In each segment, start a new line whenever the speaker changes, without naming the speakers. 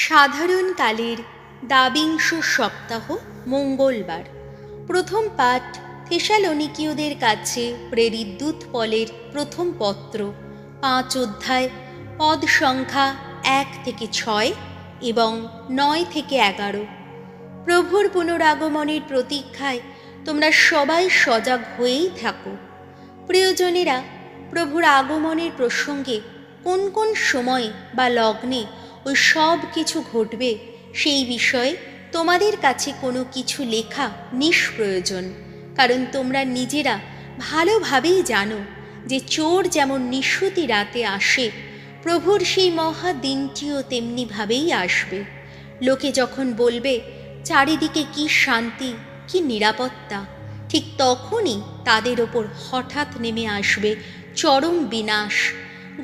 সাধারণকালের দ্বাবিংশ সপ্তাহ মঙ্গলবার। প্রথম পাঠ থেসালোনিকীয়দের কাছে প্রেরিত দূত পলের প্রথম পত্র 5 অধ্যায়, পদ সংখ্যা 1 থেকে 6 এবং 9 থেকে 11। প্রভুর পুনরাগমনের প্রতীক্ষায় তোমরা সবাই সজাগ হয়েই থাকো। প্রিয়জনেরা, প্রভুর আগমনের প্রসঙ্গে কোন কোন সময় বা লগ্নে ওই সব কিছু ঘটবে সেই বিষয়ে তোমাদের কাছে কোনো কিছু লেখা নিষ্প্রয়োজন, কারণ তোমরা নিজেরা ভালোভাবেই জানো যে চোর যেমন নিশুতি রাতে আসে, প্রভুর সেই মহা দিনটিও তেমনিভাবেই আসবে। লোকে যখন বলবে চারিদিকে কি শান্তি, কি নিরাপত্তা, ঠিক তখনই তাদের ওপর হঠাৎ নেমে আসবে চরম বিনাশ।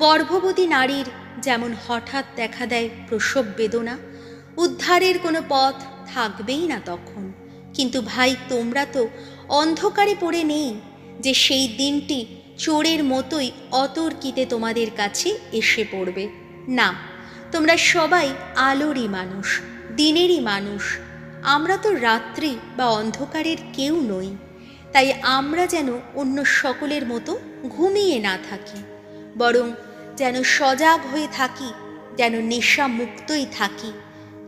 গর্ভবতী নারীর যেমন হঠাৎ দেখা দেয় প্রসব বেদনা, উদ্ধারের কোনো পথ থাকবেই না তখন। কিন্তু ভাই, তোমরা তো অন্ধকারে পড়ে নেই যে সেই দিনটি চোরের মতোই অতর্কিতে তোমাদের কাছে এসে পড়বে। না, তোমরা সবাই আলোরই মানুষ, দিনেরই মানুষ। আমরা তো রাত্রি বা অন্ধকারের কেউ নই। তাই আমরা যেন অন্য সকলের মতো ঘুমিয়ে না থাকি, বরং যেন সজাগ হয়ে থাকি, যেন নেশা মুক্তই থাকি।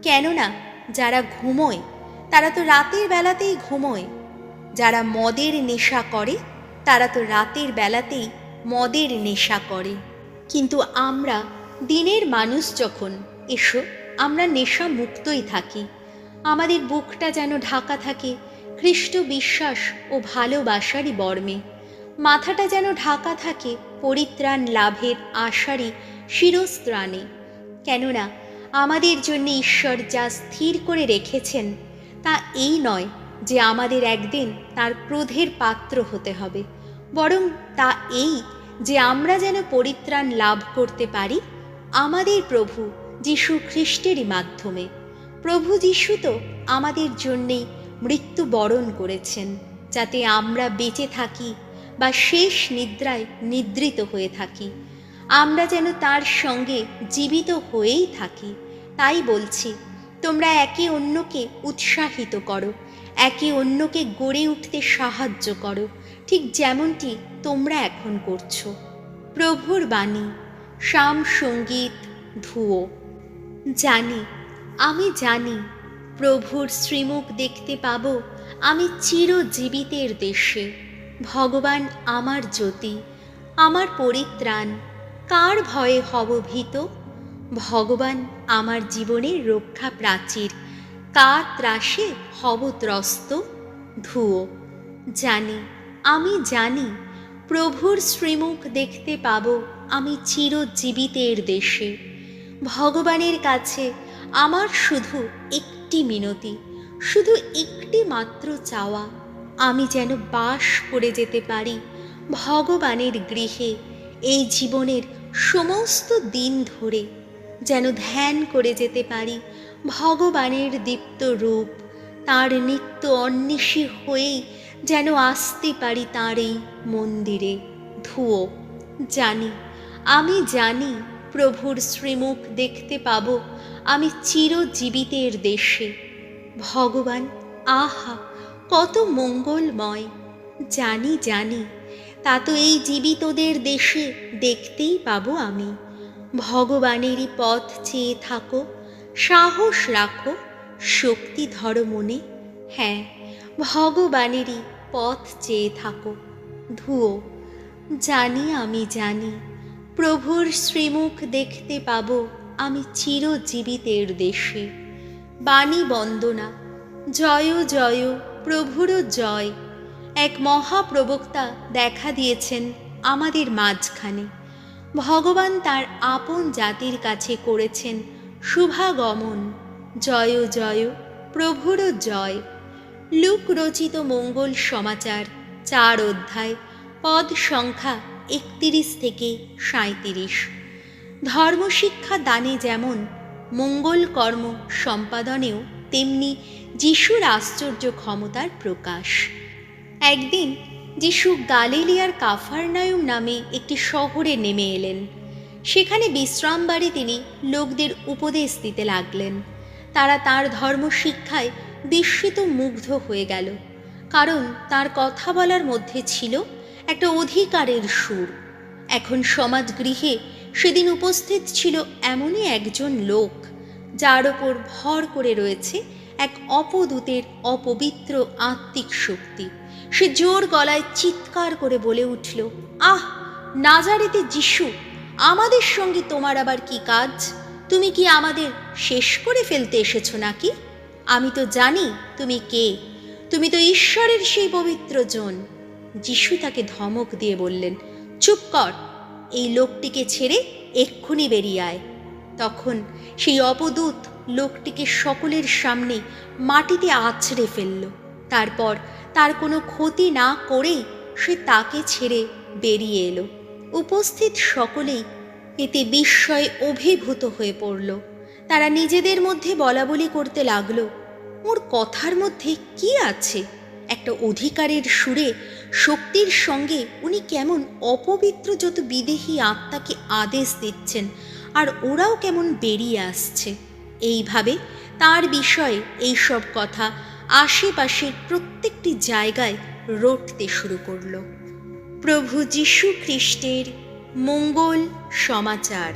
কেননা যারা ঘুমোয় তারা তো রাতের বেলাতেই ঘুমোয়, যারা মদের নেশা করে তারা তো রাতের বেলাতেই মদের নেশা করে। কিন্তু আমরা দিনের মানুষ যখন, এসো আমরা নেশা মুক্তই থাকি। আমাদের বুকটা যেন ঢাকা থাকে খ্রিস্ট বিশ্বাস ও ভালোবাসারই বর্মে, মাথাটা যেন ঢাকা থাকে পরিত্রাণ লাভের আশারই শিরস্ত্রাণে। কেননা আমাদের জন্য ঈশ্বর যা স্থির করে রেখেছেন তা এই নয় যে আমাদের একদিন তার ক্রোধের পাত্র হতে হবে, বরং তা এই যে আমরা যেন পরিত্রাণ লাভ করতে পারি আমাদের প্রভু যীশু খ্রিস্টেরই মাধ্যমে। প্রভু যীশু তো আমাদের জন্যেই মৃত্যুবরণ করেছেন, যাতে আমরা বেঁচে থাকি বা শেষ নিদ্রায় নিদ্রিত হয়ে থাকি, আমরা যেন তার সঙ্গে জীবিত হয়েই থাকি। তাই বলছি, তোমরা একে অন্যকে উৎসাহিত করো, একে অন্যকে গড়ে উঠতে সাহায্য করো, ঠিক যেমনটি তোমরা এখন করছো। প্রভুর বাণী, শাম সঙ্গীত, ধুয়ো। আমি জানি প্রভুর শ্রীমুখ দেখতে পাব আমি চিরজীবিতের দেশে। ভগবান আমার জ্যোতি, আমার পরিত্রাণ, কার ভয়ে হব ভীত? ভগবান আমার জীবনের রক্ষা প্রাচীর, কার ত্রাসে হব ত্রস্ত? ধুয়ো। আমি জানি প্রভুর শ্রীমুখ দেখতে পাব আমি চিরজীবিতের দেশে। ভগবানের কাছে আমার শুধু একটি মিনতি, শুধু একটি মাত্র চাওয়া, আমি যেন বাস করে যেতে পারি ভগবানের গৃহে এই জীবনের সমস্ত দিন ধরে, যেন ধ্যান করে যেতে পারি ভগবানের দীপ্ত রূপ, তাঁর নিত্য অন্বেষী হয়েই যেন আসতে পারি তাঁর এই মন্দিরে। ধুয়ো। আমি জানি প্রভুর শ্রীমুখ দেখতে পাব আমি চিরজীবিতের দেশে। ভগবান, আহা কত মঙ্গলময়! জানি তা তো এই জীবিতদের দেশে দেখতেই পাবো আমি। ভগবানেরই পথ চেয়ে থাকো, সাহস রাখো, শক্তি ধরো মনে। হ্যাঁ, ভগবানেরই পথ চেয়ে থাকো। ধুয়ো। আমি জানি প্রভুর শ্রীমুখ দেখতে পাব আমি চিরজীবিতের দেশে। বাণী বন্দনা। জয় জয়, প্রভুরও জয়। এক মহাপ্রবক্তা দেখা দিয়েছেন আমাদের মাঝখানে। ভগবান তার আপন জাতির কাছে করেছেন শুভাগমন। জয় জয়, প্রভুরও জয়। লুক রচিত মঙ্গল সমাচার 4 অধ্যায়, পদ সংখ্যা 31 থেকে 37। ধর্মশিক্ষা দানে যেমন মঙ্গল কর্ম সম্পাদনেও তেমনি যিশুর আশ্চর্য ক্ষমতার প্রকাশ। একদিন যিশু গালিলিয়ার কাফারনায়ুম নামে একটি শহরে নেমে এলেন। সেখানে বিশ্রামবারে তিনি লোকদের উপদেশ দিতে লাগলেন। তারা তার ধর্মশিক্ষায় বিস্মিত মুগ্ধ হয়ে গেল, কারণ তার কথা বলার মধ্যে ছিল একটা অধিকারের সুর। এখন সমাজগৃহে সেদিন উপস্থিত ছিল এমনই একজন লোক, যার ওপর ভর করে রয়েছে এক অপদূতের অপবিত্র আত্মিক শক্তি। সে জোর গলায় চিৎকার করে বলে উঠল, আহ, নাজারেতে যিশু, আমাদের সঙ্গে তোমার আবার কি কাজ? তুমি কি আমাদের শেষ করে ফেলতে এসেছো নাকি? আমি তো জানি তুমি কে, তুমি তো ঈশ্বরের সেই পবিত্র জন। যিশু তাকে ধমক দিয়ে বললেন, চুপ কর, এই লোকটিকে ছেড়ে এক্ষুনি বেরিয়ে আয়। তখন সেই অপদূত লোকটিকে সকলের সামনে মাটিতে আছড়ে ফেলল। তারপর তার কোনো ক্ষতি না করেই সে তাকে ছেড়ে বেরিয়ে এলো। উপস্থিত সকলেই এতে বিস্ময়ে অভিভূত হয়ে পড়ল। তারা নিজেদের মধ্যে বলাবলি করতে লাগলো, ওর কথার মধ্যে কি আছে? একটা অধিকারের সুরে শক্তির সঙ্গে উনি কেমন অপবিত্র যত বিদেহী আত্মাকে আদেশ দিচ্ছেন, আর ওরাও কেমন বেরিয়ে আসছে। এইভাবে তার বিষয়ে এইসব কথা আশেপাশের প্রত্যেকটি জায়গায় রটতে শুরু করল। প্রভু যীশু খ্রিস্টের মঙ্গল সমাচার।